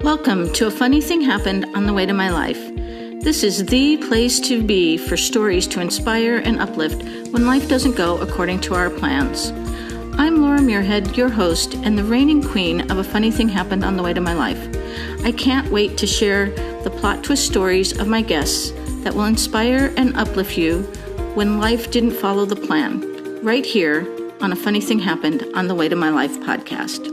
Welcome to A Funny Thing Happened on the Way to My Life. This is the place to be for stories to inspire and uplift when life doesn't go according to our plans. I'm Laura Muirhead, your host and the reigning queen of A Funny Thing Happened on the Way to My Life. I can't wait to share the plot twist stories of my guests that will inspire and uplift you when life didn't follow the plan, right here on A Funny Thing Happened on the Way to My Life podcast.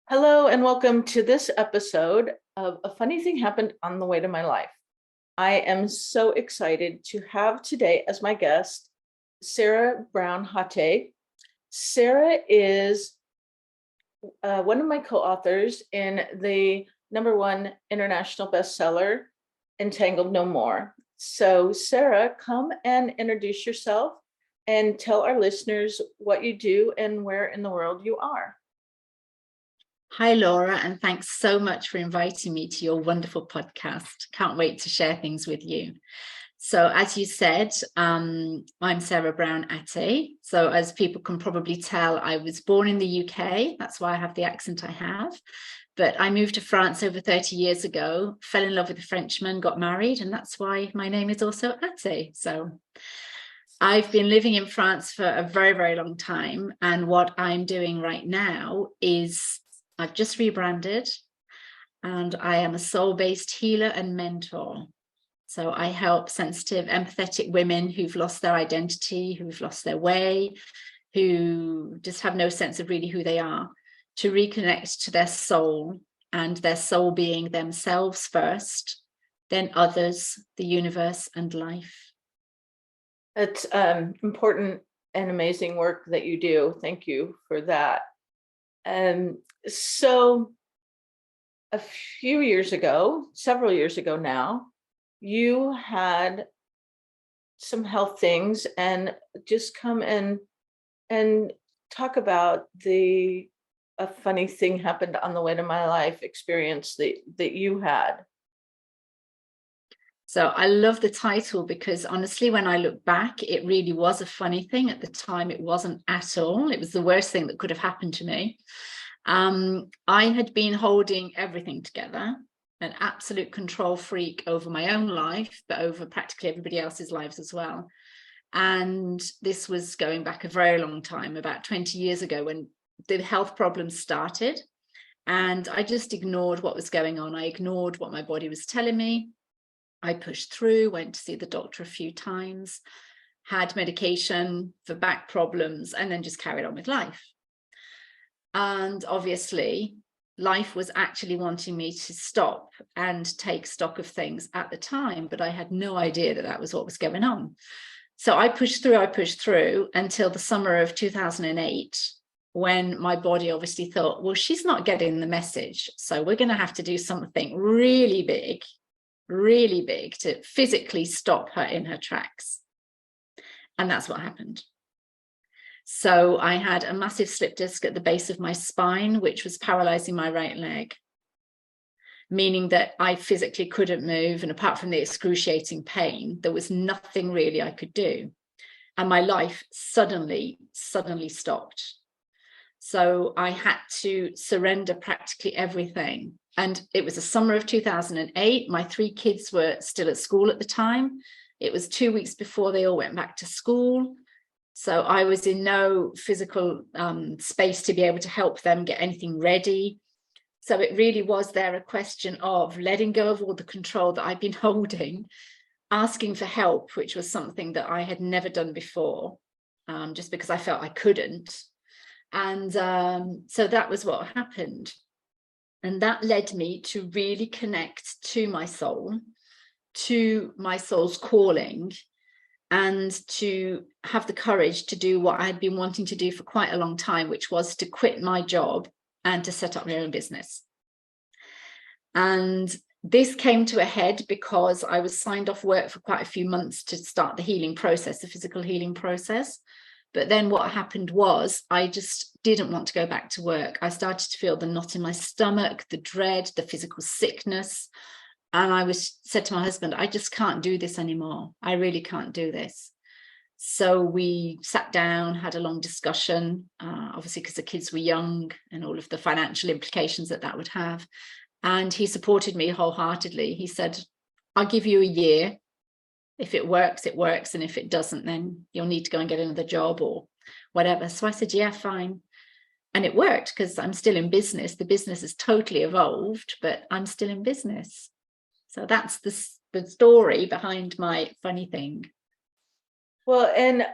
Hello and welcome to this episode of A Funny Thing Happened on the Way to My Life. I am so excited to have today as my guest, Sarah Brown Haté. Sarah is one of my co-authors in the #1 international bestseller, Entangled No More. So Sarah, come and introduce yourself and tell our listeners what you do and where in the world you are. Hi, Laura, and thanks so much for inviting me to your wonderful podcast. Can't wait to share things with you. So as you said, I'm Sarah Brown Haté. So as people can probably tell, I was born in the UK. That's why I have the accent I have. But I moved to France over 30 years ago, fell in love with a Frenchman, got married, and that's why my name is also Haté. So I've been living in France for a very, very long time. And what I'm doing right now is I've just rebranded and I am a soul-based healer and mentor. So I help sensitive, empathetic women who've lost their identity, who've lost their way, who just have no sense of really who they are, to reconnect to their soul, and their soul being themselves first, then others, the universe, and life. It's important and amazing work that you do. Thank you for that. So a few years ago, several years ago now, you had some health things, and just come and talk about A Funny Thing Happened on the Way to My Life experience that you had. So I love the title because honestly, when I look back, it really was a funny thing. At the time, it wasn't at all. It was the worst thing that could have happened to me. I had been holding everything together, an absolute control freak over my own life, but over practically everybody else's lives as well. And this was going back a very long time, about 20 years ago, when the health problems started. And I just ignored what was going on. I ignored what my body was telling me. I pushed through, went to see the doctor a few times, had medication for back problems, and then just carried on with life. And obviously, life was actually wanting me to stop and take stock of things at the time, but I had no idea that that was what was going on. So I pushed through until the summer of 2008, when my body obviously thought, well, she's not getting the message, so we're going to have to do something really big to physically stop her in her tracks. And that's what happened. So I had a massive slip disc at the base of my spine, which was paralyzing my right leg, meaning that I physically couldn't move. And apart from the excruciating pain, there was nothing really I could do. And my life suddenly stopped. So I had to surrender practically everything. And it was the summer of 2008. My 3 kids were still at school at the time. It was 2 weeks before they all went back to school. So I was in no physical space to be able to help them get anything ready. So it really was there a question of letting go of all the control that I'd been holding, asking for help, which was something that I had never done before, just because I felt I couldn't. And so that was what happened. And that led me to really connect to my soul, to my soul's calling, and to have the courage to do what I had been wanting to do for quite a long time, which was to quit my job and to set up my own business. And this came to a head because I was signed off work for quite a few months to start the healing process, the physical healing process. But then what happened was I just didn't want to go back to work. I started to feel the knot in my stomach, the dread, the physical sickness. And I said to my husband, I just can't do this anymore. I really can't do this. So we sat down, had a long discussion, obviously because the kids were young and all of the financial implications that that would have. And he supported me wholeheartedly. He said, I'll give you a year. If it works, it works. And if it doesn't, then you'll need to go and get another job or whatever. So I said, yeah, fine. And it worked because I'm still in business. The business has totally evolved, but I'm still in business. So that's the story behind my funny thing. Well, and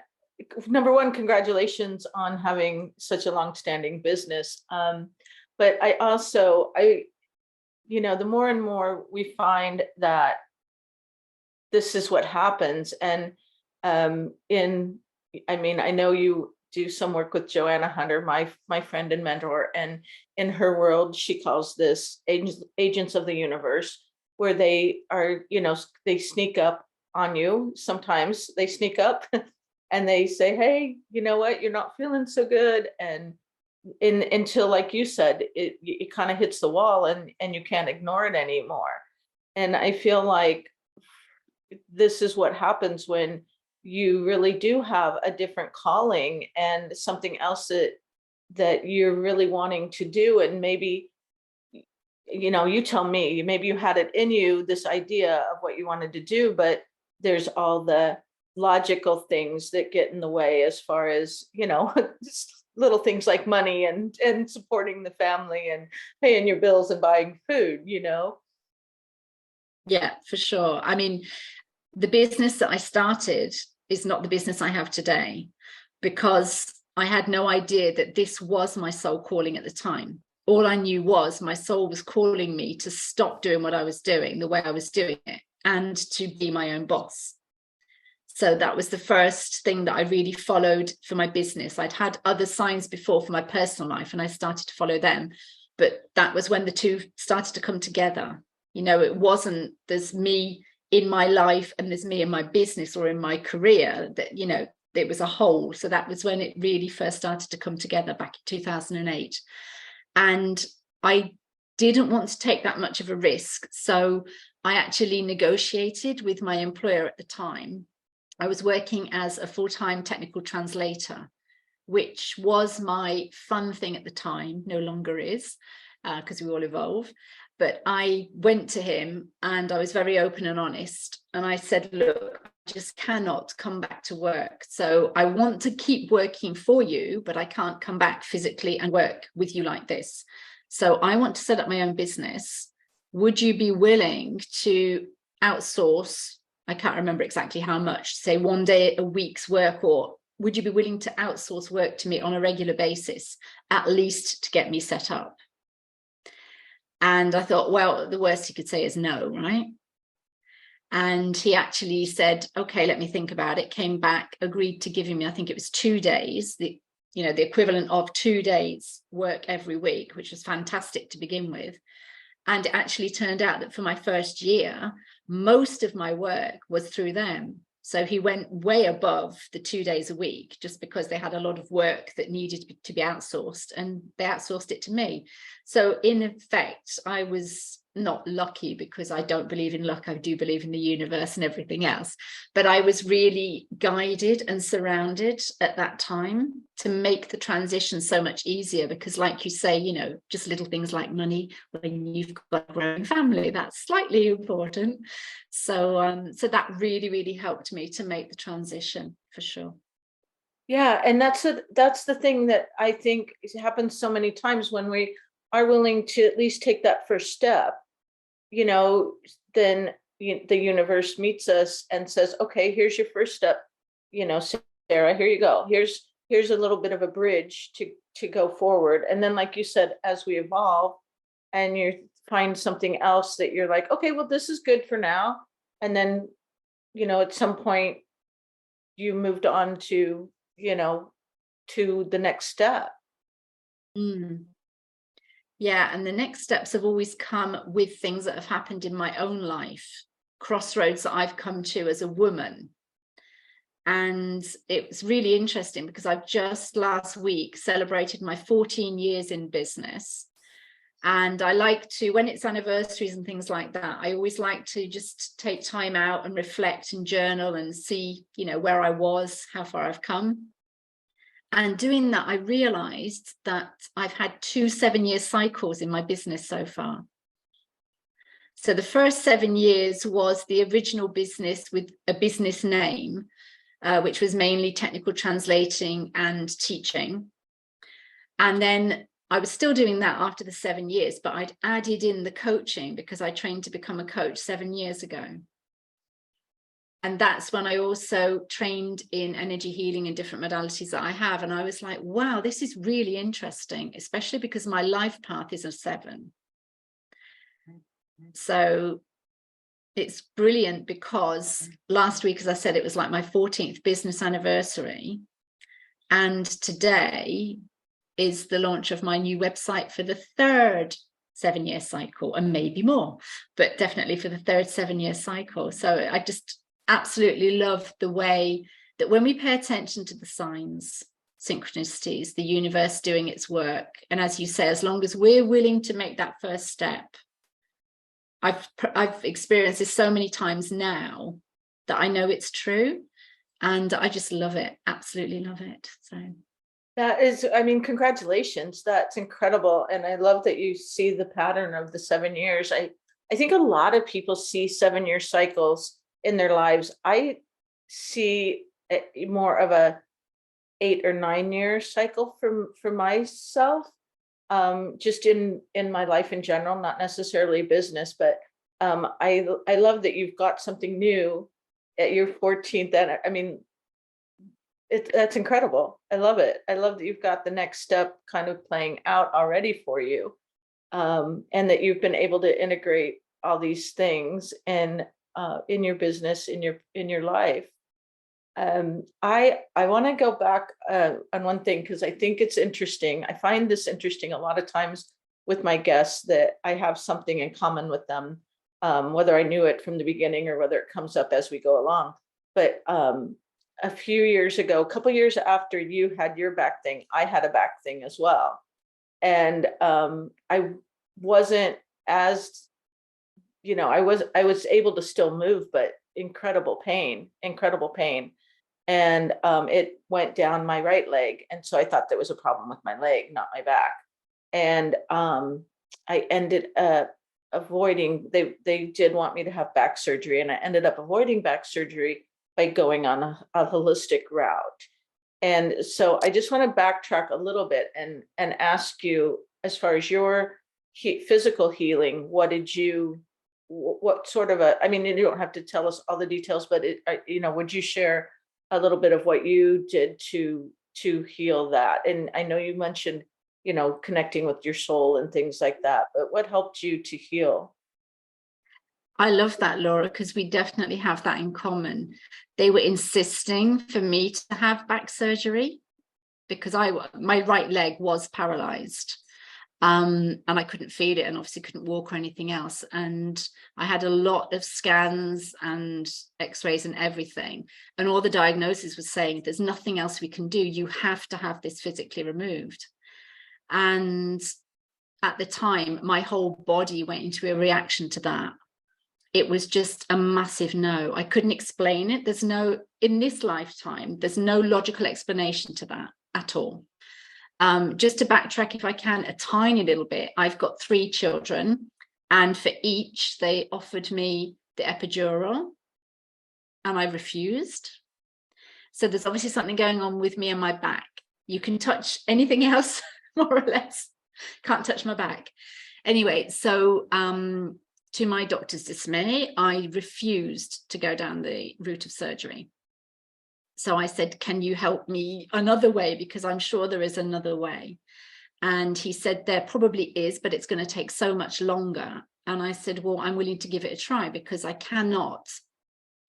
number one, congratulations on having such a long-standing business. But the more and more we find that this is what happens. And I know you do some work with Joanna Hunter, my friend and mentor, and in her world, she calls this agents of the universe, where they are, they sneak up on you. Sometimes they sneak up and they say, hey, you know what, you're not feeling so good. And until, like you said, it kind of hits the wall and you can't ignore it anymore. And I feel like this is what happens when you really do have a different calling and something else that you're really wanting to do. And maybe, you tell me, maybe you had it in you, this idea of what you wanted to do, but there's all the logical things that get in the way, as far as, little things like money and supporting the family and paying your bills and buying food. Yeah, for sure. I mean, the business that I started is not the business I have today, because I had no idea that this was my soul calling at the time. All I knew was my soul was calling me to stop doing what I was doing, the way I was doing it, and to be my own boss. So that was the first thing that I really followed for my business. I'd had other signs before for my personal life, and I started to follow them. But that was when the two started to come together. It wasn't, there's me in my life and there's me in my business or in my career, that, it was a whole. So that was when it really first started to come together, back in 2008. And I didn't want to take that much of a risk. So I actually negotiated with my employer at the time. I was working as a full-time technical translator, which was my fun thing at the time, no longer is, because we all evolve. But I went to him and I was very open and honest. And I said, look, I just cannot come back to work. So I want to keep working for you, but I can't come back physically and work with you like this. So I want to set up my own business. Would you be willing to outsource? I can't remember exactly how much, say 1 day a week's work, or would you be willing to outsource work to me on a regular basis, at least to get me set up? And I thought, well, the worst he could say is no, right? And he actually said, okay, let me think about it, came back, agreed to giving me, I think it was 2 days, the equivalent of 2 days work every week, which was fantastic to begin with. And it actually turned out that for my first year, most of my work was through them. So he went way above the 2 days a week, just because they had a lot of work that needed to be outsourced, and they outsourced it to me. So in effect, I was not lucky, because I don't believe in luck. I do believe in the universe and everything else. But I was really guided and surrounded at that time to make the transition so much easier, because like you say, just little things like money, when you've got a growing family, that's slightly important. So that really, really helped me to make the transition, for sure. Yeah, and that's the thing that I think happens so many times, when we are willing to at least take that first step. Then the universe meets us and says, okay, here's your first step, Sarah, here you go. Here's a little bit of a bridge to go forward. And then, like you said, as we evolve and you find something else that you're like, okay, well, this is good for now. And then, at some point you moved on to the next step. Yeah, and the next steps have always come with things that have happened in my own life, crossroads that I've come to as a woman. And it was really interesting, because I've just last week celebrated my 14 years in business. And I like to, when it's anniversaries and things like that, I always like to just take time out and reflect and journal and see, you know, where I was, how far I've come. And doing that, I realized that I've had 2 7-year cycles in my business so far. So the first 7 years was the original business with a business name, which was mainly technical translating and teaching. And then I was still doing that after the 7 years, but I'd added in the coaching because I trained to become a coach 7 years ago. And that's when I also trained in energy healing and different modalities that I have. And I was like, wow, this is really interesting, especially because my life path is a 7. So it's brilliant because last week, as I said, it was like my 14th business anniversary. And today is the launch of my new website for the 3rd 7-year cycle, and maybe more, but definitely for the 3rd 7-year cycle. So I just absolutely love the way that when we pay attention to the signs, synchronicities, the universe doing its work, and as you say, as long as we're willing to make that first step. I've experienced this so many times now that I know it's true, and I just love it, absolutely love it. So that is, I mean, congratulations. That's incredible. And I love that you see the pattern of the 7 years. I think a lot of people see 7-year cycles in their lives. I see more of a 8 or 9-year cycle for myself, just in my life in general, not necessarily business, but I love that you've got something new at your 14th. And I mean, that's incredible. I love it. I love that you've got the next step kind of playing out already for you, and that you've been able to integrate all these things in your business, in your life. I want to go back on one thing, because I think it's interesting. I find this interesting a lot of times with my guests, that I have something in common with them, whether I knew it from the beginning or whether it comes up as we go along. But a few years ago, a couple years after you had your back thing, I had a back thing as well. And I wasn't as, I was able to still move, but incredible pain. And it went down my right leg. And so I thought there was a problem with my leg, not my back. And I ended up avoiding, they did want me to have back surgery, and I ended up avoiding back surgery by going on a holistic route. And so I just want to backtrack a little bit and ask you, as far as your physical healing, what sort of I mean, you don't have to tell us all the details, but would you share a little bit of what you did to heal that? And I know you mentioned, connecting with your soul and things like that, but what helped you to heal? I love that, Laura, because we definitely have that in common. They were insisting for me to have back surgery because my right leg was paralyzed, and I couldn't feel it, and obviously couldn't walk or anything else. And I had a lot of scans and x-rays and everything, and all the diagnosis was saying there's nothing else we can do. You have to have this physically removed. And at the time, my whole body went into a reaction to that. It was just a massive no. I couldn't explain it. In this lifetime, there's no logical explanation to that at all. Just to backtrack, if I can, a tiny little bit, I've got 3 children, and for each, they offered me the epidural, and I refused. So there's obviously something going on with me and my back. You can touch anything else, more or less. Can't touch my back. Anyway, so to my doctor's dismay, I refused to go down the route of surgery. So I said, can you help me another way? Because I'm sure there is another way. And he said, there probably is, but it's going to take so much longer. And I said, well, I'm willing to give it a try because I cannot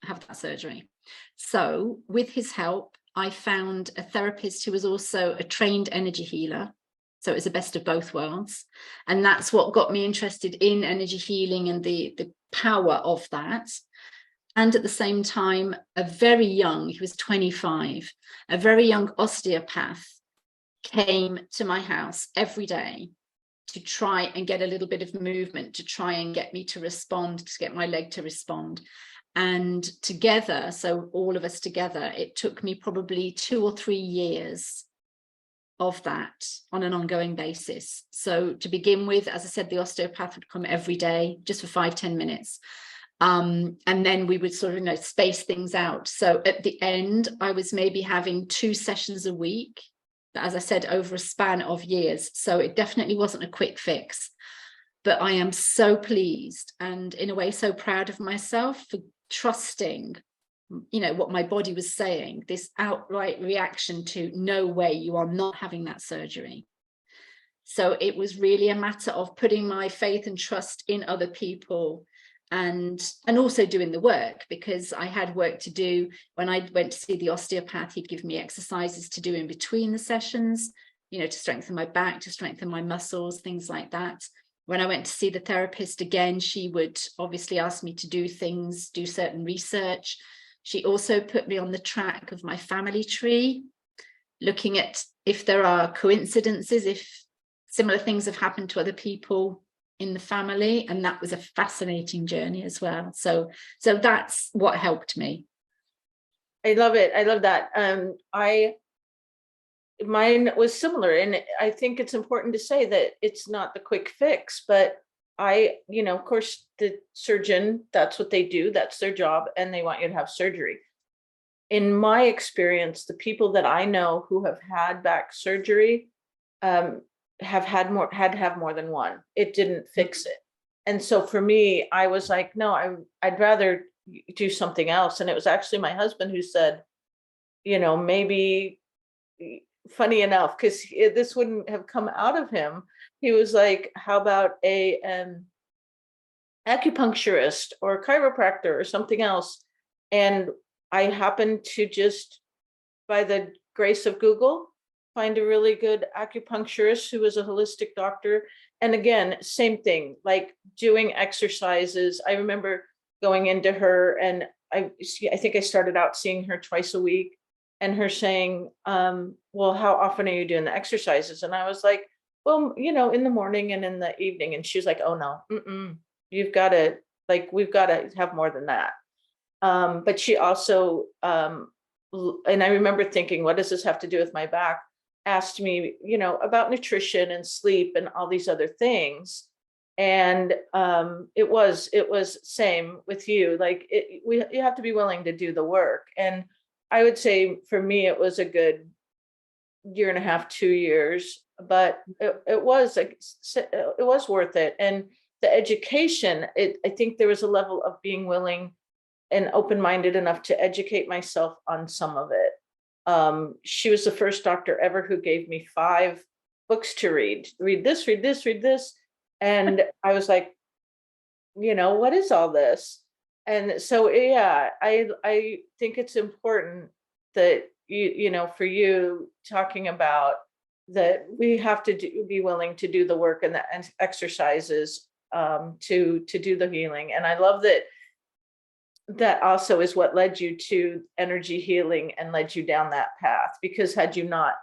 have that surgery. So with his help, I found a therapist who was also a trained energy healer. So it was the best of both worlds. And that's what got me interested in energy healing and the power of that. And at the same time, he was 25, a very young osteopath came to my house every day to try and get a little bit of movement, to try and get me to respond, to get my leg to respond. And together, so all of us together, it took me probably 2 or 3 years of that on an ongoing basis. So to begin with, as I said, the osteopath would come every day just for 5-10 minutes. And then we would sort of, space things out. So at the end, I was maybe having 2 sessions a week, as I said, over a span of years. So it definitely wasn't a quick fix. But I am so pleased and in a way so proud of myself for trusting, what my body was saying, this outright reaction to no way, you are not having that surgery. So it was really a matter of putting my faith and trust in other people and also doing the work, because I had work to do. When I went to see the osteopath, he'd give me exercises to do in between the sessions, to strengthen my back, to strengthen my muscles, things like that. When I went to see the therapist again, she would obviously ask me to do things, do certain research. She also put me on the track of my family tree, looking at if there are coincidences, if similar things have happened to other people in the family. And that was a fascinating journey as well. So that's what helped me. I love it. I love that. Mine was similar. And I think it's important to say that it's not the quick fix, but of course, the surgeon, that's what they do. That's their job. And they want you to have surgery. In my experience, the people that I know who have had back surgery have had to have more than one. It didn't fix it. And so for me, I was like, no, I'd rather do something else. And it was actually my husband who said, maybe, funny enough, because this wouldn't have come out of him. He was like, how about a acupuncturist or a chiropractor or something else? And I happened to just, by the grace of Google, find a really good acupuncturist who was a holistic doctor. And again, same thing, like doing exercises. I remember going into her, and I think I started out seeing her twice a week, and her saying, well, how often are you doing the exercises? And I was like, well, in the morning and in the evening. And she was like, oh no, you've got to, we've got to have more than that. But she also, and I remember thinking, what does this have to do with my back? Asked me, about nutrition and sleep and all these other things. And it was same with you. You have to be willing to do the work. And I would say for me, it was a good 1.5 2 years, but it was worth it. And the education, I think there was a level of being willing and open-minded enough to educate myself on some of it. She was the first doctor ever who gave me 5 books to read. Read this, read this, read this. And I was like, what is all this? And so, yeah, I think it's important that for you talking about that we have to be willing to do the work and the exercises to do the healing. And I love that also is what led you to energy healing and led you down that path, because had you not,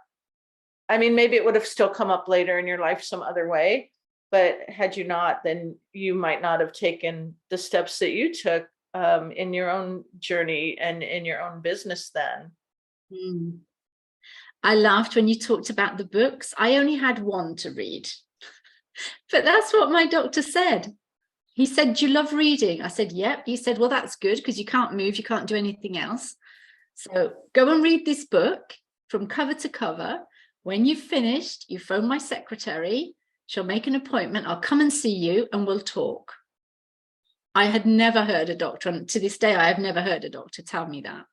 maybe it would have still come up later in your life some other way, but had you not, then you might not have taken the steps that you took in your own journey and in your own business then. I laughed when you talked about the books. I only had 1 to read, but that's what my doctor said. He said, do you love reading? I said, yep. He said, well, that's good, because you can't move, you can't do anything else. So go and read this book from cover to cover. When you've finished, you phone my secretary, she'll make an appointment, I'll come and see you and we'll talk. I had never heard a doctor, and to this day, I have never heard a doctor tell me that.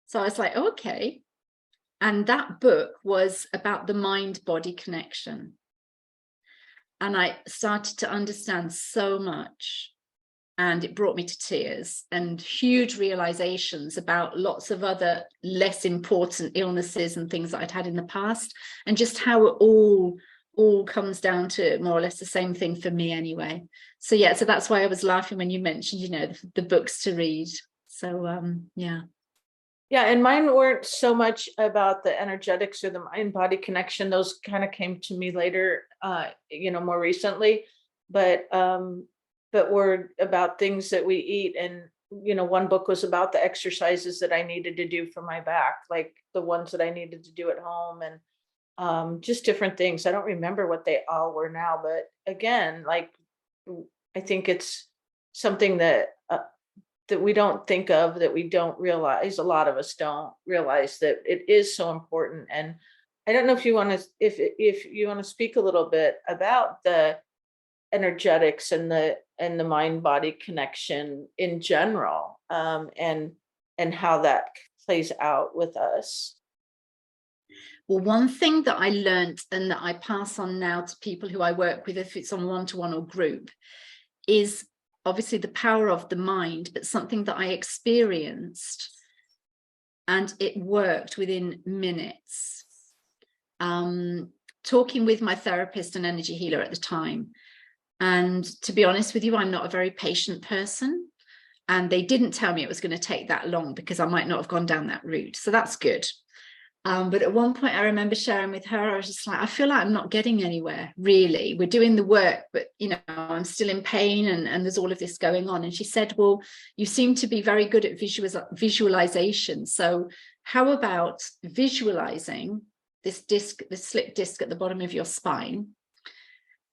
So I was like, okay. And that book was about the mind-body connection. And I started to understand so much. And it brought me to tears and huge realizations about lots of other less important illnesses and things that I'd had in the past, and just how it all comes down to more or less the same thing for me anyway. So yeah, so that's why I was laughing when you mentioned, the books to read. So yeah. Yeah, and mine weren't so much about the energetics or the mind body connection. Those kind of came to me later, more recently, but were about things that we eat. And one book was about the exercises that I needed to do for my back, like the ones that I needed to do at home, and just different things. I don't remember what they all were now, but again, like I think it's something that we don't think of, that we don't realize. A lot of us don't realize that it is so important. And I don't know if you want to, if you want to speak a little bit about the energetics and the mind body connection in general, and how that plays out with us. Well, one thing that I learned and that I pass on now to people who I work with, if it's on one-to-one or group, is obviously the power of the mind, but something that I experienced and it worked within minutes. Talking with my therapist and energy healer at the time. And to be honest with you, I'm not a very patient person. And they didn't tell me it was going to take that long, because I might not have gone down that route. So that's good. But at one point I remember sharing with her, I was just like, I feel like I'm not getting anywhere, really. We're doing the work, but I'm still in pain, and there's all of this going on. And she said, well, you seem to be very good at visualization. So how about visualizing this disc, this slip disc at the bottom of your spine,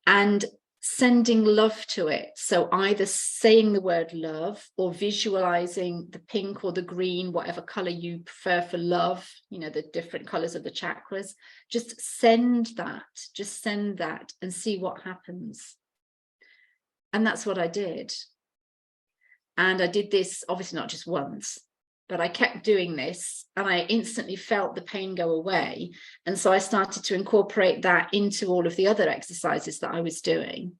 and sending love to it? So either saying the word love or visualizing the pink or the green, whatever color you prefer for love, the different colors of the chakras. Just send that and see what happens. And that's what I did. And I did this, obviously not just once, but I kept doing this, and I instantly felt the pain go away. And so I started to incorporate that into all of the other exercises that I was doing.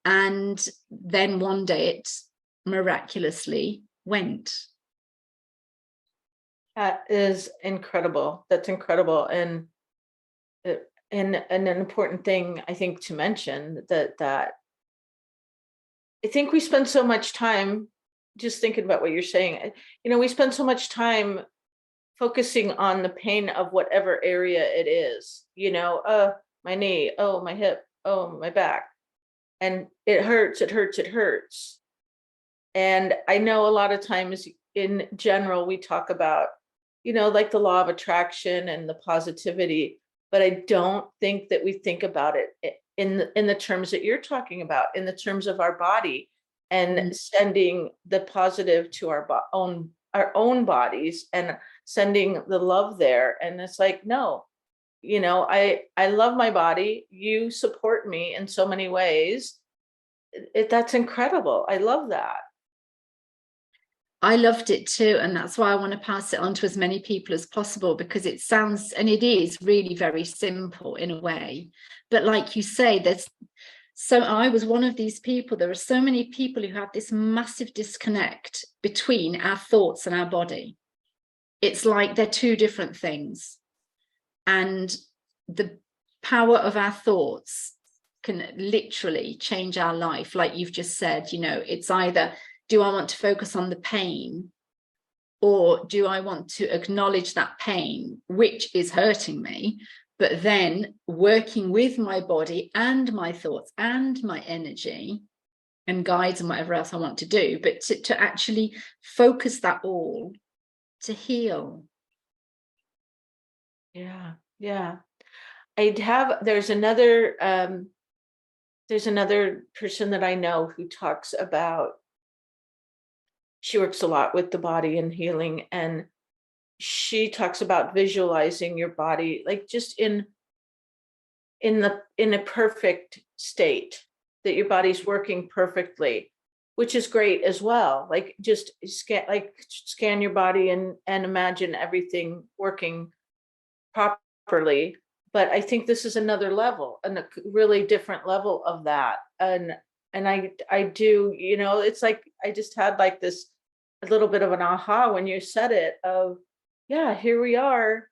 And then one day it miraculously went. That is incredible. That's incredible. And an important thing, I think, to mention, that I think we spend so much time just thinking about what you're saying. We spend so much time focusing on the pain of whatever area it is, my knee, oh, my hip, oh, my back. And it hurts, it hurts, it hurts. And I know a lot of times in general, we talk about, like the law of attraction and the positivity, but I don't think that we think about it in the terms that you're talking about, in the terms of our body, and sending the positive to our own bodies, and sending the love there. And it's like, no, I love my body. You support me in so many ways. That's incredible. I love that. I loved it too. And that's why I want to pass it on to as many people as possible, because it sounds, and it is really very simple in a way. But like you say, so I was one of these people. There are so many people who have this massive disconnect between our thoughts and our body. It's like they're two different things. And the power of our thoughts can literally change our life. Like you've just said, it's either, do I want to focus on the pain, or do I want to acknowledge that pain, which is hurting me, but then working with my body and my thoughts and my energy and guides and whatever else I want to do, but to actually focus that all to heal. Yeah. Yeah. There's another person that I know who talks about, she works a lot with the body and healing, and she talks about visualizing your body like just in a perfect state, that your body's working perfectly, which is great as well. Like just scan your body and imagine everything working properly. But I think this is another level, and a really different level of that. And I do, it's like I just had like this a little bit of an aha when you said it, of yeah, here we are.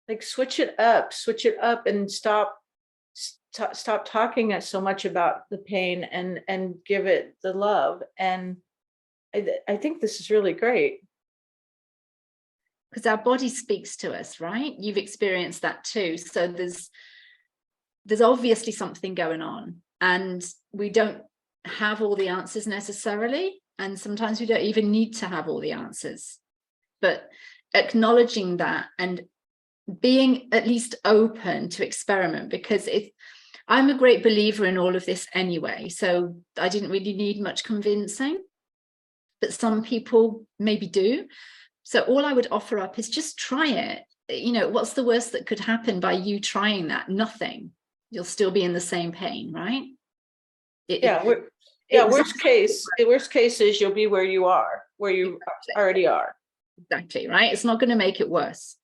Like switch it up, and stop talking so much about the pain, and give it the love. And I think this is really great. because our body speaks to us, right? You've experienced that too. So there's obviously something going on, and we don't have all the answers necessarily. And sometimes we don't even need to have all the answers, but acknowledging that and being at least open to experiment, because I'm a great believer in all of this anyway. So I didn't really need much convincing, but some people maybe do. So all I would offer up is just try it. You know, what's the worst that could happen by you trying that? Nothing. You'll still be in the same pain, right? Worst case is you'll be where you are, where you already are. Exactly, right? It's not going to make it worse.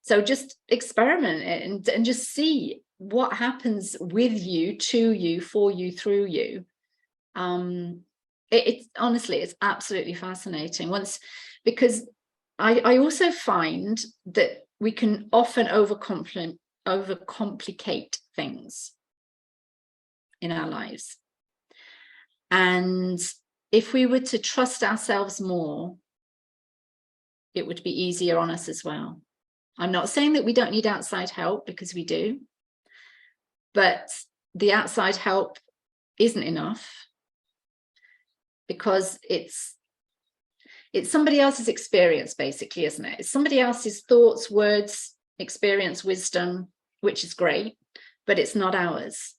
So just experiment and just see what happens with you, to you, for you, through you. It's honestly, it's absolutely fascinating. Because I also find that we can often overcomplicate things in our lives. And if we were to trust ourselves more, it would be easier on us as well. I'm not saying that we don't need outside help, because we do, but the outside help isn't enough, because it's somebody else's experience, basically, isn't it? It's somebody else's thoughts, words, experience, wisdom, which is great, but it's not ours.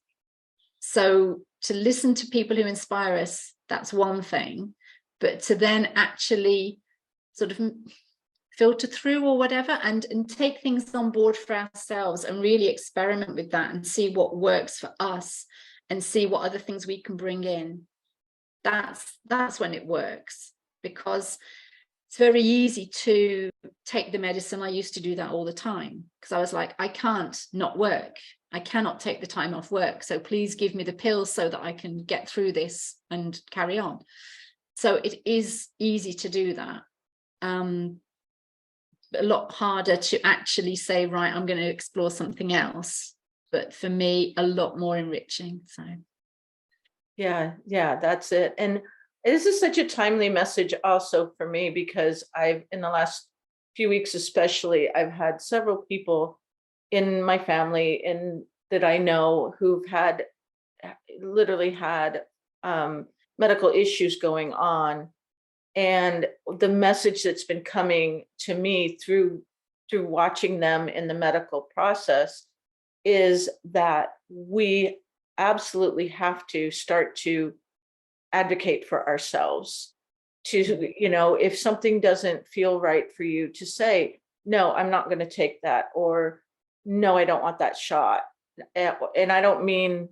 So to listen to people who inspire us, that's one thing, but to then actually sort of filter through or whatever and take things on board for ourselves and really experiment with that and see what works for us and see what other things we can bring in. That's when it works, because it's very easy to take the medicine. I used to do that all the time, because I was like, I can't not work. I cannot take the time off work. So please give me the pills so that I can get through this and carry on. So it is easy to do that. A lot harder to actually say, right, I'm going to explore something else. But for me, a lot more enriching. So yeah, that's it. And this is such a timely message also for me, because in the last few weeks especially, I've had several people in my family and that I know who've literally had medical issues going on. And the message that's been coming to me through watching them in the medical process is that we absolutely have to start to advocate for ourselves. To, if something doesn't feel right for you, to say, no, I'm not going to take that, or no, I don't want that shot. And I don't mean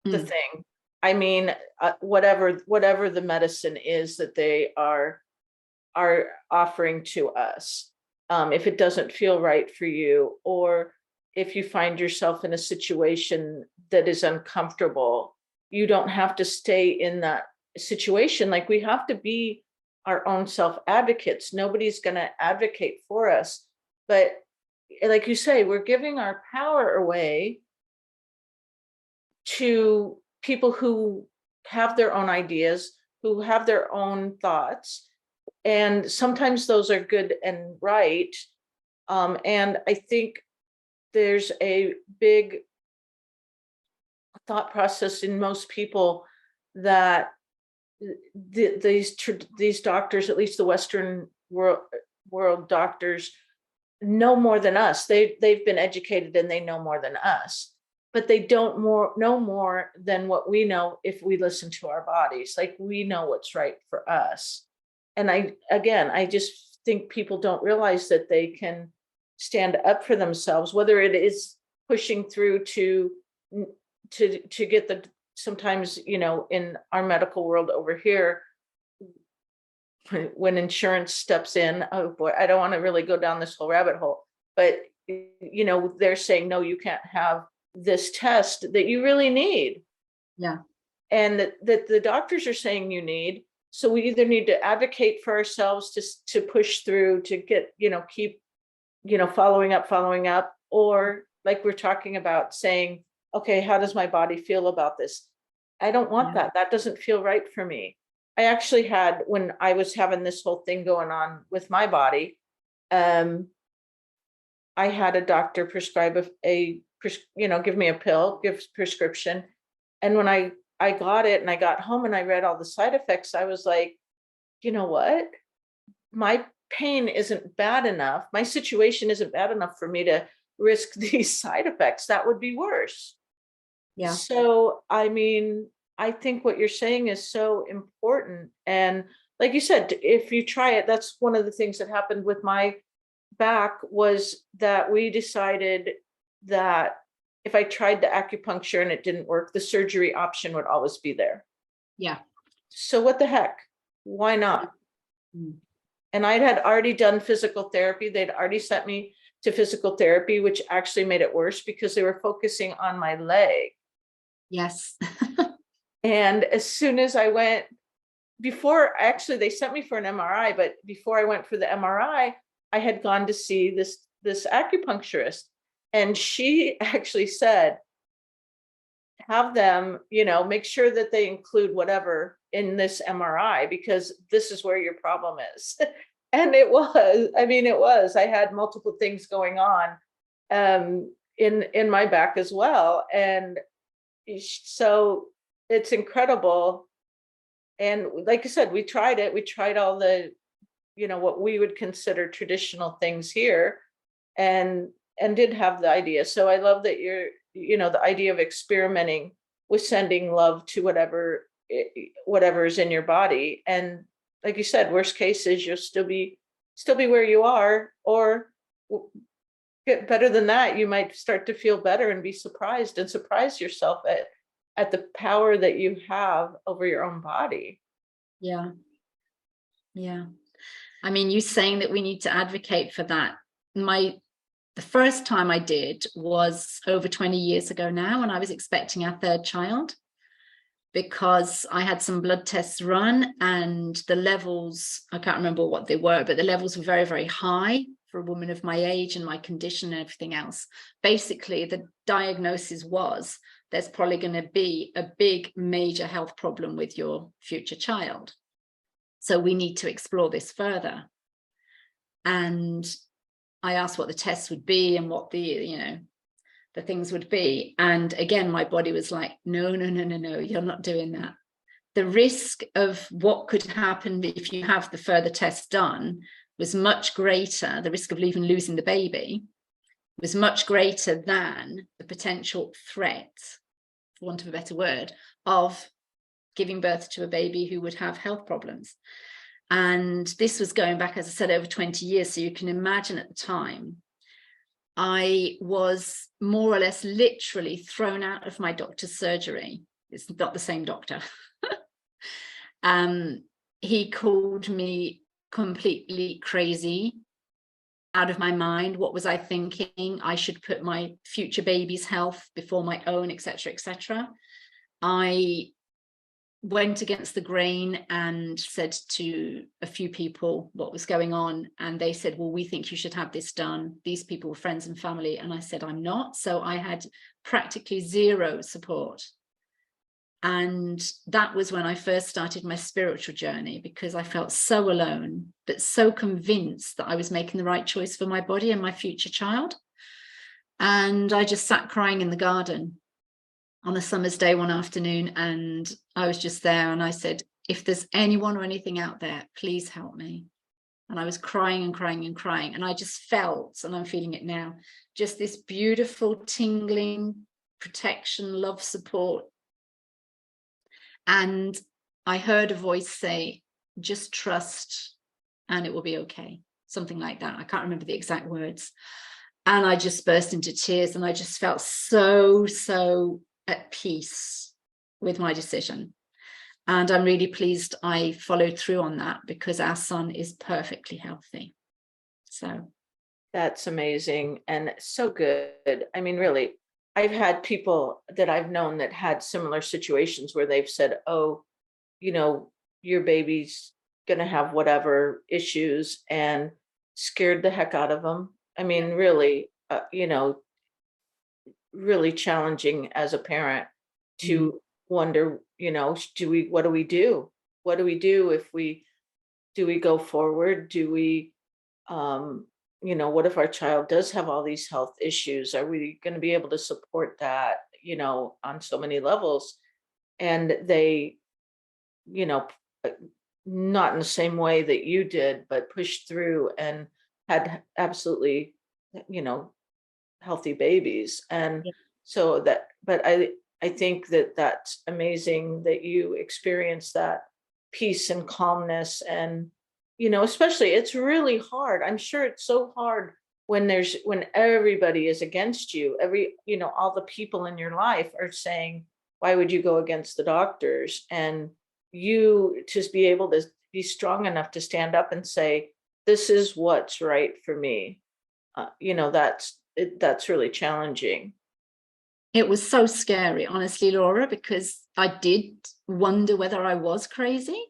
the thing. I mean, whatever the medicine is that they are offering to us. If it doesn't feel right for you, or if you find yourself in a situation that is uncomfortable, you don't have to stay in that situation. Like, we have to be our own self advocates. Nobody's going to advocate for us. But like you say, we're giving our power away to people who have their own ideas, who have their own thoughts. And sometimes those are good and right. And I think there's a big thought process in most people that these doctors, at least the Western world doctors, know more than us. They've been educated and they know more than us, but they don't know more than what we know if we listen to our bodies. Like, we know what's right for us. And I just think people don't realize that they can stand up for themselves, whether it is pushing through to get sometimes, in our medical world over here, when insurance steps in, oh boy, I don't want to really go down this whole rabbit hole, but they're saying, no, you can't have this test that you really need. Yeah. And that the doctors are saying you need. So we either need to advocate for ourselves to push through, to get, keep, following up, or like we're talking about, saying, okay, how does my body feel about this? I don't want that. That doesn't feel right for me. I actually had, when I was having this whole thing going on with my body, I had a doctor prescribe give me a pill, give prescription. And when I got it and I got home and I read all the side effects, I was like, you know what? My pain isn't bad enough. My situation isn't bad enough for me to risk these side effects. That would be worse. Yeah. So, I mean, I think what you're saying is so important. And like you said, if you try it, that's one of the things that happened with my back was that we decided that if I tried the acupuncture and it didn't work, the surgery option would always be there. Yeah. So what the heck? Why not? Mm. And I had already done physical therapy. They'd already sent me to physical therapy, which actually made it worse because they were focusing on my leg. Yes. And as soon as I went, before actually they sent me for an MRI, but before I went for the MRI, I had gone to see this acupuncturist, and she actually said, have them, make sure that they include whatever in this MRI because this is where your problem is. And I had multiple things going on in my back as well. And so it's incredible. And like I said, we tried it. We tried all the, what we would consider traditional things here, and did have the idea. So I love that the idea of experimenting with sending love to whatever is in your body. And like you said, worst case is you'll still be where you are, or get better than that. You might start to feel better and be surprised and surprise yourself at the power that you have over your own body. Yeah. Yeah. I mean, you saying that we need to advocate for that. The first time I did was over 20 years ago now, when I was expecting our third child, because I had some blood tests run and the levels, I can't remember what they were, but the levels were very, very high for a woman of my age and my condition and everything else. Basically, the diagnosis was there's probably going to be a big major health problem with your future child. So we need to explore this further. And I asked what the tests would be and what the things would be. And again, my body was like, no, you're not doing that. The risk of what could happen if you have the further tests done was much greater. The risk of even losing the baby was much greater than the potential threat, for want of a better word, of giving birth to a baby who would have health problems. And this was going back, as I said, over 20 years. So you can imagine at the time, I was more or less literally thrown out of my doctor's surgery. It's not the same doctor. He called me completely crazy, out of my mind. What was I thinking? I should put my future baby's health before my own, etc., etc. I went against the grain and said to a few people what was going on, and they said, well, we think you should have this done. These people were friends and family, and I said, I'm not. So I had practically zero support. And that was when I first started my spiritual journey, because I felt so alone, but so convinced that I was making the right choice for my body and my future child. And I just sat crying in the garden on a summer's day one afternoon, and I was just there, and I said, if there's anyone or anything out there, please help me. And I was crying and crying and crying, and I just felt, and I'm feeling it now, just this beautiful tingling protection, love, support. And I heard a voice say, just trust and it will be okay, something like that. I can't remember the exact words. And I just burst into tears, and I just felt so at peace with my decision. And I'm really pleased I followed through on that, because our son is perfectly healthy. So that's amazing and so good. I mean, really, I've had people that I've known that had similar situations where they've said, oh, your baby's going to have whatever issues, and scared the heck out of them. I mean, really, really challenging as a parent to wonder, what do we do? What do we do if do we go forward? Do we what if our child does have all these health issues? Are we going to be able to support that, on so many levels? And they, you know, p- not in the same way that you did, but pushed through and had absolutely, you know, healthy babies. And Yeah. so that, but I think that that's amazing that you experience that peace and calmness. And, especially it's really hard. I'm sure it's so hard when everybody is against you, all the people in your life are saying, why would you go against the doctors? And you just be able to be strong enough to stand up and say, this is what's right for me. That's really challenging. It was so scary, honestly, Laura, because I did wonder whether I was crazy.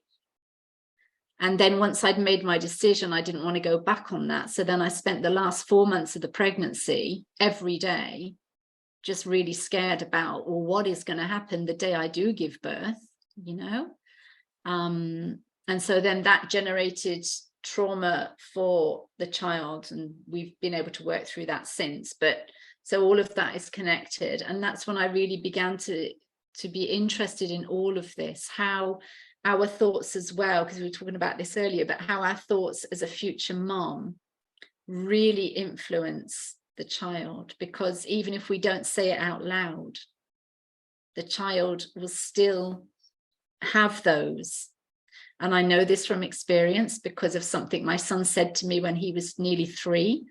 And then once I'd made my decision, I didn't want to go back on that. So then I spent the last 4 months of the pregnancy every day just really scared about, well, what is going to happen the day I do give birth, you know? And so then that generated trauma for the child, and we've been able to work through that since. But so all of that is connected, and that's when I really began to be interested in all of this, how our thoughts as well, because we were talking about this earlier, but how our thoughts as a future mom really influence the child, because even if we don't say it out loud, the child will still have those. And I know this from experience because of something my son said to me when he was nearly 3.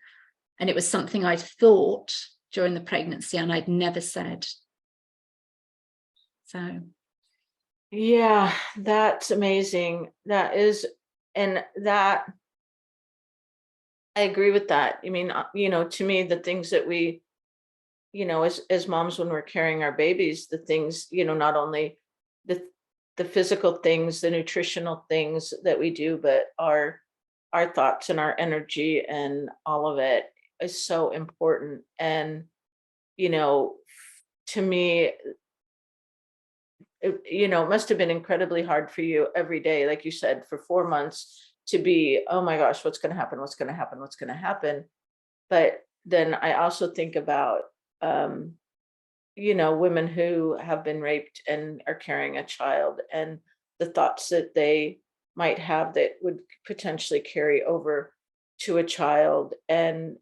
And it was something I'd thought during the pregnancy and I'd never said. So. Yeah, that's amazing. That is, and that I agree with that. I mean, to me, the things that we, as moms, when we're carrying our babies, the things, not only the the physical things, the nutritional things that we do, but our thoughts and our energy and all of it is so important. And, you know, to me, it must have been incredibly hard for you every day, like you said, for 4 months to be, oh my gosh, what's going to happen? What's going to happen? What's going to happen? But then I also think about, um, women who have been raped and are carrying a child, and the thoughts that they might have that would potentially carry over to a child, and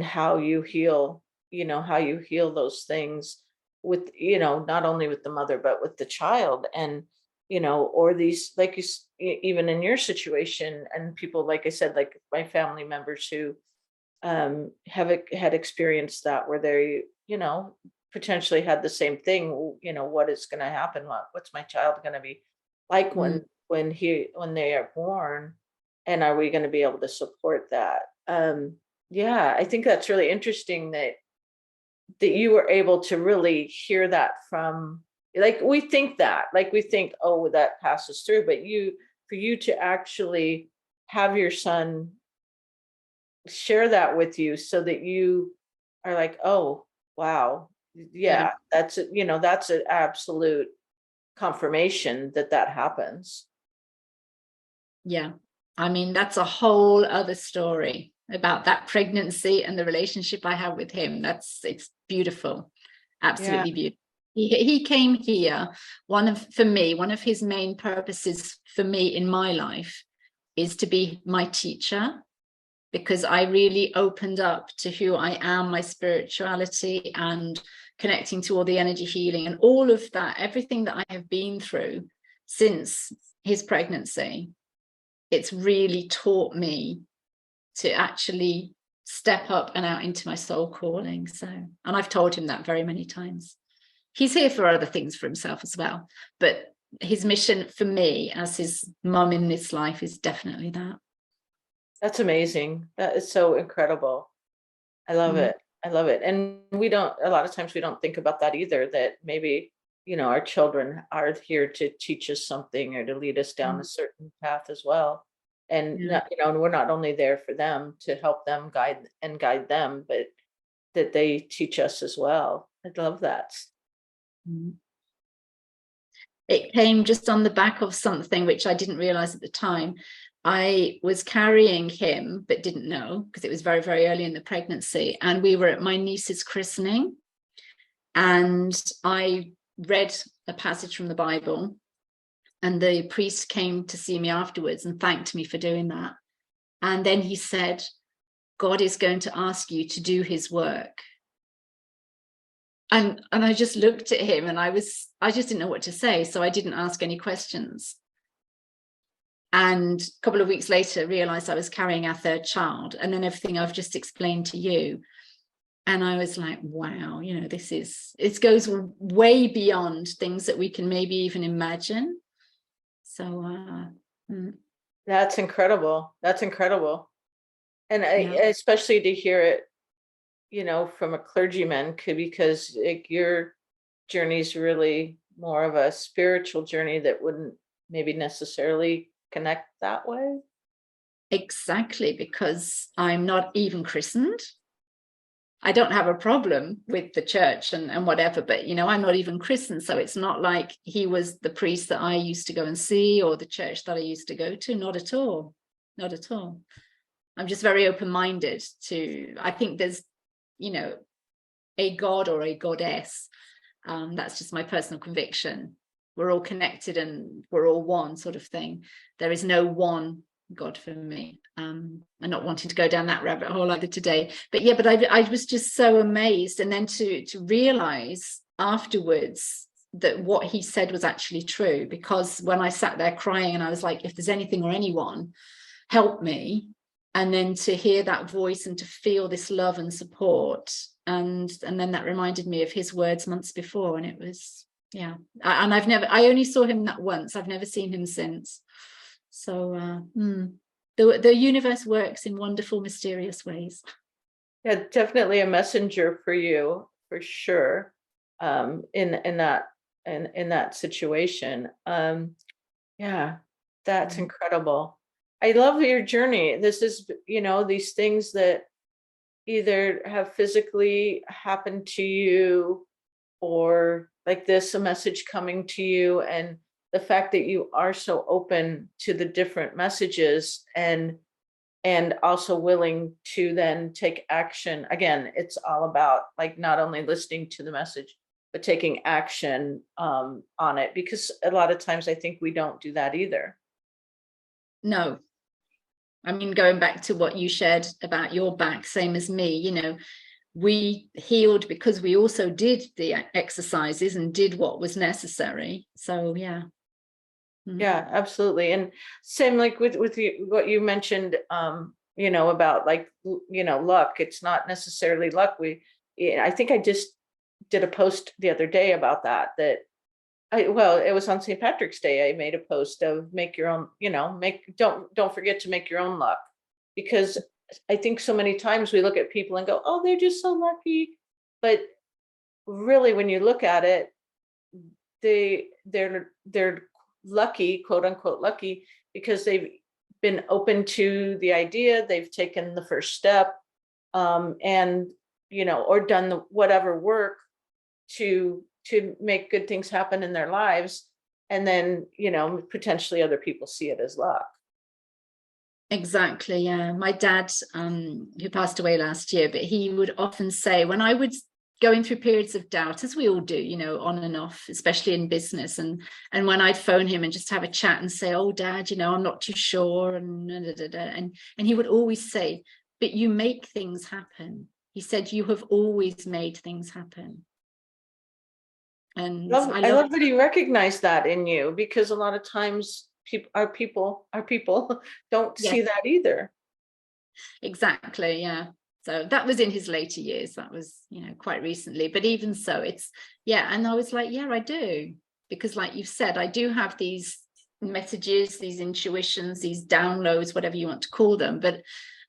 how you heal those things with, not only with the mother, but with the child. And, or these, like even in your situation, and people, like I said, like my family members who had experienced that, where they, potentially had the same thing. What is going to happen? What's my child going to be like Mm. when they are born? And are we going to be able to support that? Yeah, I think that's really interesting that you were able to really hear that from, like, we think, oh, that passes through, but for you to actually have your son share that with you, so that you are like, oh, wow, Yeah. yeah, that's an absolute confirmation that that happens. Yeah. I mean, that's a whole other story about that pregnancy and the relationship I have with him. It's beautiful. Yeah. Absolutely beautiful. He came here. For me, one of his main purposes for me in my life is to be my teacher, because I really opened up to who I am, my spirituality, and connecting to all the energy healing and all of that, everything that I have been through since his pregnancy. It's really taught me to actually step up and out into my soul calling. So, and I've told him that very many times. He's here for other things for himself as well, but his mission for me as his mum in this life is definitely that. That's amazing. That is so incredible. I love Mm. it. I love it. And a lot of times we don't think about that either, that maybe, our children are here to teach us something or to lead us down a Mm. certain path as well. And, Yeah. and we're not only there for them to help them guide them, but that they teach us as well. I love that. Mm. It came just on the back of something which I didn't realize at the time. I was carrying him, but didn't know because it was very, very early in the pregnancy. And we were at my niece's christening. And I read a passage from the Bible. And the priest came to see me afterwards and thanked me for doing that. And then he said, God is going to ask you to do his work. And I just looked at him and I just didn't know what to say. So I didn't ask any questions. And a couple of weeks later, realized I was carrying our third child, and then everything I've just explained to you. And I was like, wow, it goes way beyond things that we can maybe even imagine. So that's incredible. That's incredible. And especially to hear it, from a clergyman, because your journey is really more of a spiritual journey that wouldn't maybe necessarily connect that way. Exactly, because I'm not even christened. I don't have a problem with the church and whatever, but I'm not even christened, so it's not like he was the priest that I used to go and see or the church that I used to go to. Not at all. Not at all. I'm just very open-minded to, I think there's a god or a goddess. That's just my personal conviction. We're all connected and we're all one, sort of thing. There is no one God for me. I'm not wanting to go down that rabbit hole either today, but I was just so amazed. And then to realize afterwards that what he said was actually true, because when I sat there crying and I was like, if there's anything or anyone, help me. And then to hear that voice and to feel this love and support, and then that reminded me of his words months before, and it was and I only saw him that once. I've never seen him since. So the universe works in wonderful, mysterious ways. Yeah, definitely a messenger for you, for sure. In that situation. That's incredible. I love your journey. This is, these things that either have physically happened to you, or like this, a message coming to you, and the fact that you are so open to the different messages and also willing to then take action. Again, it's all about like not only listening to the message, but taking action on it, because a lot of times I think we don't do that either. No. I mean, going back to what you shared about your back, same as me, we healed because we also did the exercises and did what was necessary. So, yeah. Yeah, absolutely. And same like with you, what you mentioned, about like, luck. It's not necessarily luck. I think I just did a post the other day about that it was on St. Patrick's Day. I made a post of make your own, don't forget to make your own luck, because I think so many times we look at people and go, oh, they're just so lucky. But really, when you look at it, they're lucky, quote unquote lucky, because they've been open to the idea, they've taken the first step, and or done the whatever work to make good things happen in their lives, and then potentially other people see it as luck. Exactly. Yeah, my dad, who passed away last year, but he would often say, when I would going through periods of doubt, as we all do, on and off, especially in business, and when I'd phone him and just have a chat and say, oh, Dad, I'm not too sure, and he would always say, but you make things happen. He said, you have always made things happen. And I love that he recognized that in you, because a lot of times our people don't see that either. Exactly. Yeah. So that was in his later years. That was, quite recently. But even so, it's, and I was like, I do. Because like you've said, I do have these messages, these intuitions, these downloads, whatever you want to call them.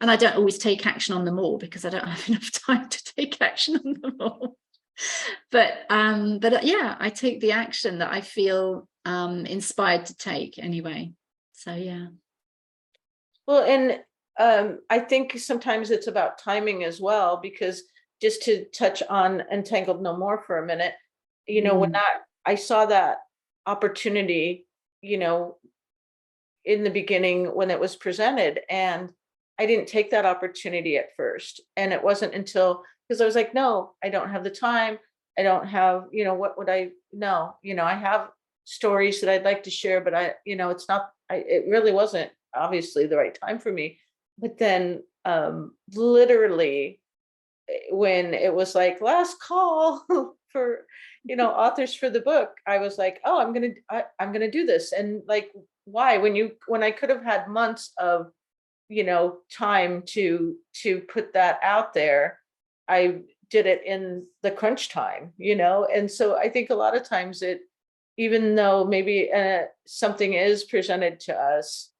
And I don't always take action on them all, because I don't have enough time to take action on them all. But I take the action that I feel inspired to take anyway. So, yeah. Well, and I think sometimes it's about timing as well, because just to touch on Entangled No More for a minute, when I saw that opportunity, in the beginning when it was presented. And I didn't take that opportunity at first. And it wasn't until, because I was like, no, I don't have the time. I don't have, what would I know? I have stories that I'd like to share, but it's not, it really wasn't obviously the right time for me. But then literally when it was like last call for, authors for the book, I was like, oh, I'm going to do this. And like, why, when I could have had months of, time to put that out there, I did it in the crunch time, and so I think a lot of times even though maybe something is presented to us,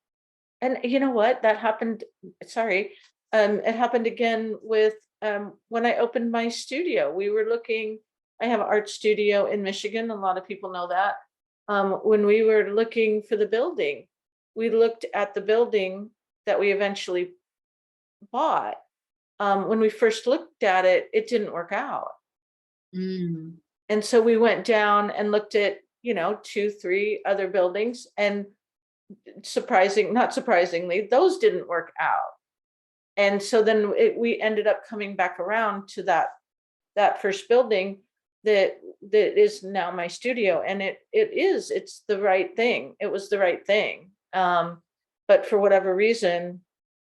and you know what, that happened, sorry, it happened again with when I opened my studio. I have an art studio in Michigan. A lot of people know that. When we were looking for the building, we looked at the building that we eventually bought. When we first looked at it, it didn't work out. And so we went down and looked at, 2, 3 other buildings, and not surprisingly, those didn't work out. And so then we ended up coming back around to that first building that is now my studio. And it's the right thing. It was the right thing. But for whatever reason,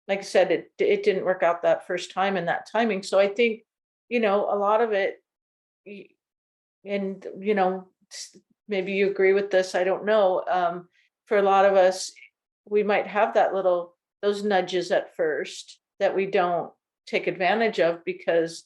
like I said, it didn't work out that first time in that timing. So I think, a lot of it, and, maybe you agree with this, I don't know. For a lot of us, we might have those nudges at first that we don't take advantage of because,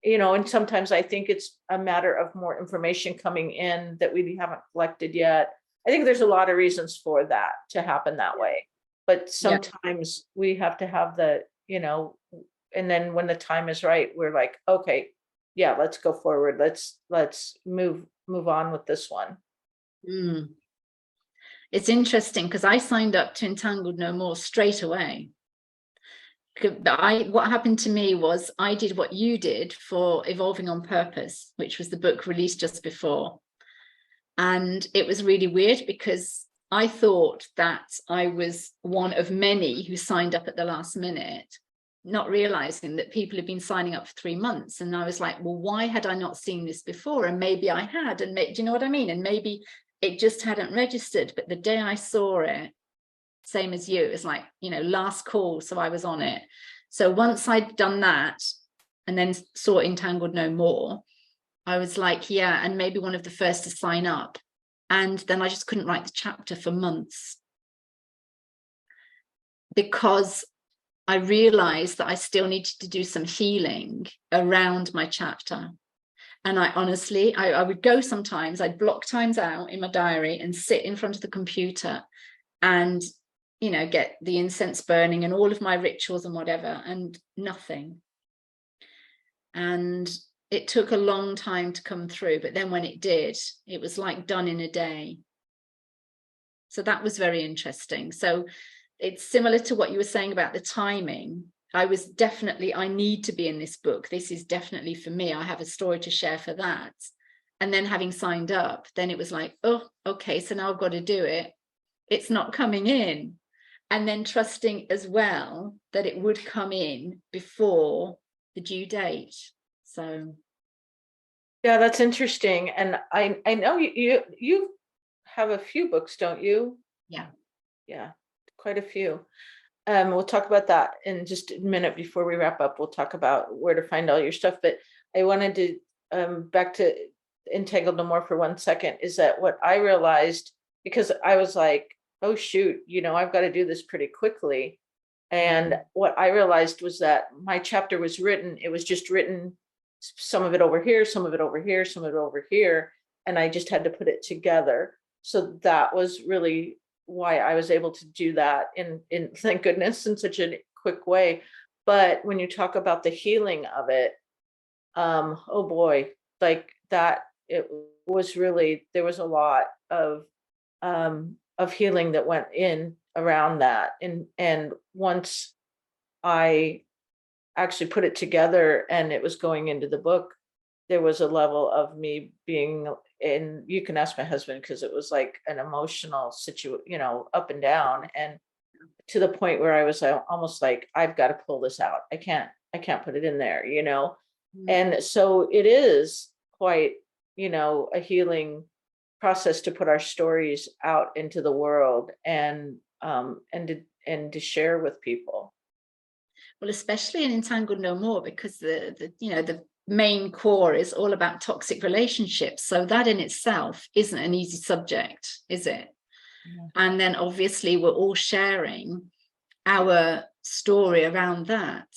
and sometimes I think it's a matter of more information coming in that we haven't collected yet. I think there's a lot of reasons for that to happen that way. But sometimes we have to have and then when the time is right, we're like, okay, yeah, let's go forward. Let's move on with this one. It's interesting because I signed up to Entangled No More straight away. What happened to me was I did what you did for Evolving on Purpose, which was the book released just before. And it was really weird because I thought that I was one of many who signed up at the last minute, not realizing that people had been signing up for 3 months. And I was like, well, why had I not seen this before? And maybe I had, do you know what I mean? And maybe it just hadn't registered. But the day I saw it, same as you, it was like, last call. So I was on it. So once I'd done that and then saw Entangled No More, I was like, yeah, and maybe one of the first to sign up. And then I just couldn't write the chapter for months because I realized that I still needed to do some healing around my chapter. And I honestly, I would go sometimes, I'd block times out in my diary and sit in front of the computer and, get the incense burning and all of my rituals and whatever, and nothing. And it took a long time to come through. But then when it did, it was like done in a day. So that was very interesting. So it's similar to what you were saying about the timing. I need to be in this book. This is definitely for me. I have a story to share for that. And then having signed up, then it was like, oh, okay, so now I've got to do it. It's not coming in. And then trusting as well that it would come in before the due date. So. Yeah, that's interesting. And I know you have a few books, don't you? Yeah. Yeah, quite a few. We'll talk about that in just a minute before we wrap up. We'll talk about where to find all your stuff. But I wanted to back to Entangled No More for 1 second, is that what I realized, because I was like, oh, shoot, I've got to do this pretty quickly. And what I realized was that my chapter was written. It was just written, some of it over here, some of it over here, some of it over here. And I just had to put it together. So that was really why I was able to do that in thank goodness, in such a quick way. But when you talk about the healing of it, oh boy, like that, it was really, there was a lot of healing that went in around that. And once I actually put it together and it was going into the book, there was a level of me being in, you can ask my husband, because it was like an emotional situation, up and down, and to the point where I was almost like, I've got to pull this out. I can't put it in there. And so it is quite, a healing process to put our stories out into the world, and to share with people. Well, especially in Entangled No More, because the main core is all about toxic relationships. So that in itself isn't an easy subject, is it? Yeah. And then obviously we're all sharing our story around that,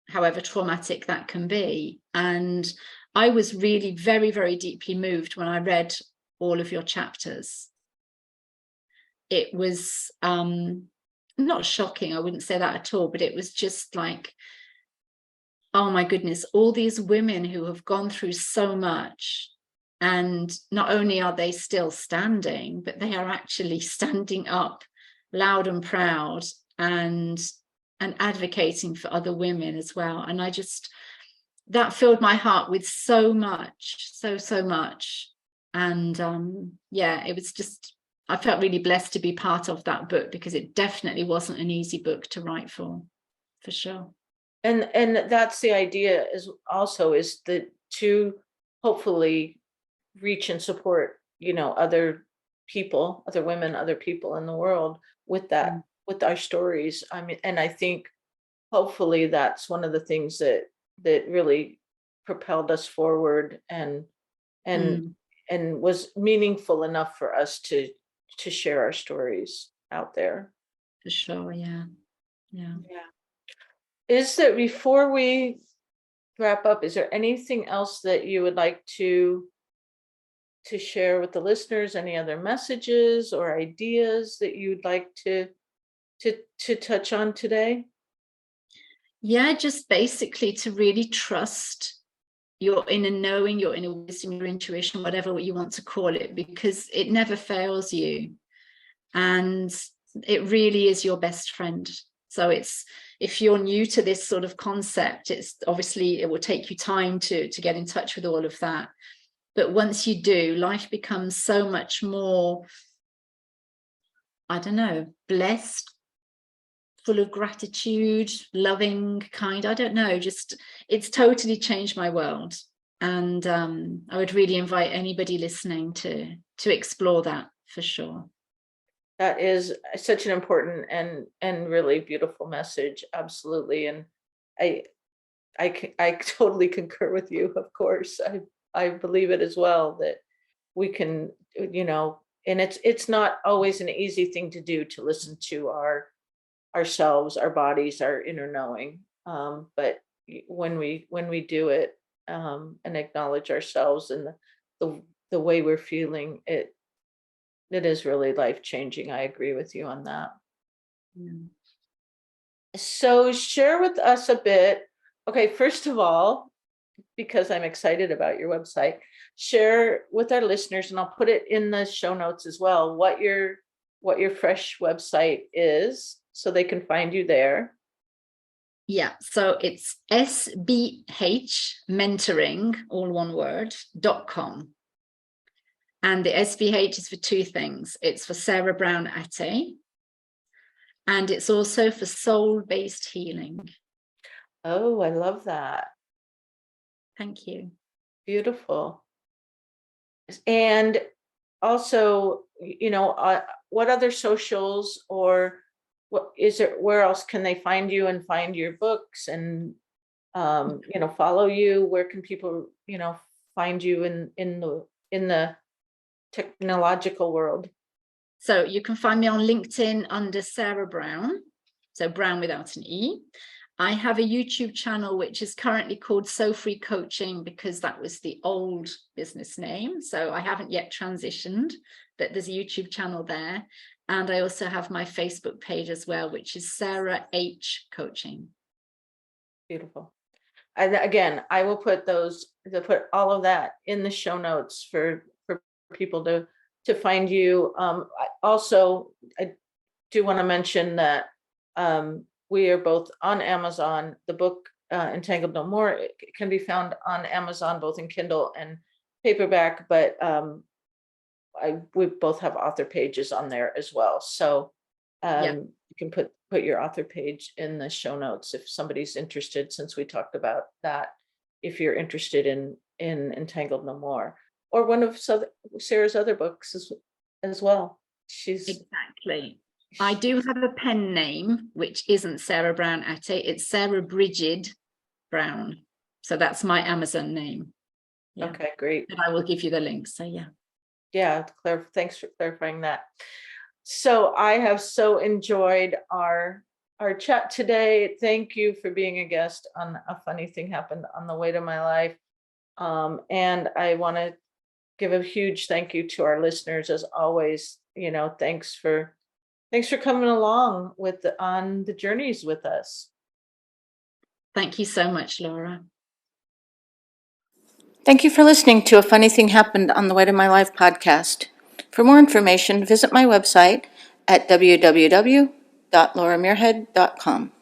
however traumatic that can be. And I was really very, very deeply moved when I read all of your chapters. It was not shocking, I wouldn't say that at all, but it was just like, oh my goodness, all these women who have gone through so much, and not only are they still standing, but they are actually standing up loud and proud and advocating for other women as well. And that filled my heart with so much, so much. And it was just, I felt really blessed to be part of that book, because it definitely wasn't an easy book to write for sure. And that's the idea, is that to hopefully reach and support, other people, other women, other people in the world with that, with our stories. I mean, and I think hopefully that's one of the things that really propelled us forward, and was meaningful enough for us to share our stories out there. For sure, yeah. Is there, before we wrap up, is there anything else that you would like to share with the listeners? Any other messages or ideas that you'd like to touch on today? Yeah, just basically to really trust your inner knowing, your inner wisdom, your intuition, whatever you want to call it, because it never fails you. And it really is your best friend. So if you're new to this sort of concept, it's obviously, it will take you time to get in touch with all of that. But once you do, life becomes so much more, I don't know, blessed, full of gratitude, loving, kind. I don't know, just it's totally changed my world. And I would really invite anybody listening to explore that for sure. That is such an important and really beautiful message. Absolutely. And I totally concur with you. Of course, I believe it as well, that we can, and it's not always an easy thing to do, to listen to ourselves, our bodies, our inner knowing. But when we do it, and acknowledge ourselves and the way we're feeling, it is really life changing. I agree with you on that. Yeah. So share with us a bit. Okay, first of all, because I'm excited about your website, share with our listeners, and I'll put it in the show notes as well, what your fresh website is, so they can find you there. Yeah, so it's SBH mentoring, all one word, .com. And the SBH is for two things. It's for Sarah Brown Haté, and it's also for soul-based healing. Oh, I love that. Thank you. Beautiful. And also, what other socials, or what is it, where else can they find you and find your books, and follow you? Where can people find you in the technological world? So you can find me on LinkedIn under Sarah Brown, so Brown without an E. I have a YouTube channel which is currently called So Free Coaching, because that was the old business name. So I haven't yet transitioned, but there's a YouTube channel there. And I also have my Facebook page as well, which is Sarah H Coaching. Beautiful. And again, I will put all of that in the show notes for people to find you. I do want to mention that we are both on Amazon. The book Entangled No More. It can be found on Amazon, both in Kindle and paperback, but we both have author pages on there as well. So Yeah. you can put your author page in the show notes if somebody's interested, since we talked about that, if you're interested in Entangled No More, or one of Sarah's other books as well. Exactly. I do have a pen name, which isn't Sarah Brown Haté. It's Sarah Brigid Brown. So that's my Amazon name. Yeah. Okay, great. And I will give you the link. So yeah. Yeah, thanks for clarifying that. So I have so enjoyed our chat today. Thank you for being a guest on A Funny Thing Happened on the Way to My Life. And I want to give a huge thank you to our listeners, as always. Thanks for coming along on the journeys with us. Thank you so much, Laura. Thank you for listening to A Funny Thing Happened on the Way to My Life podcast. For more information, visit my website at www.lauramuirhead.com.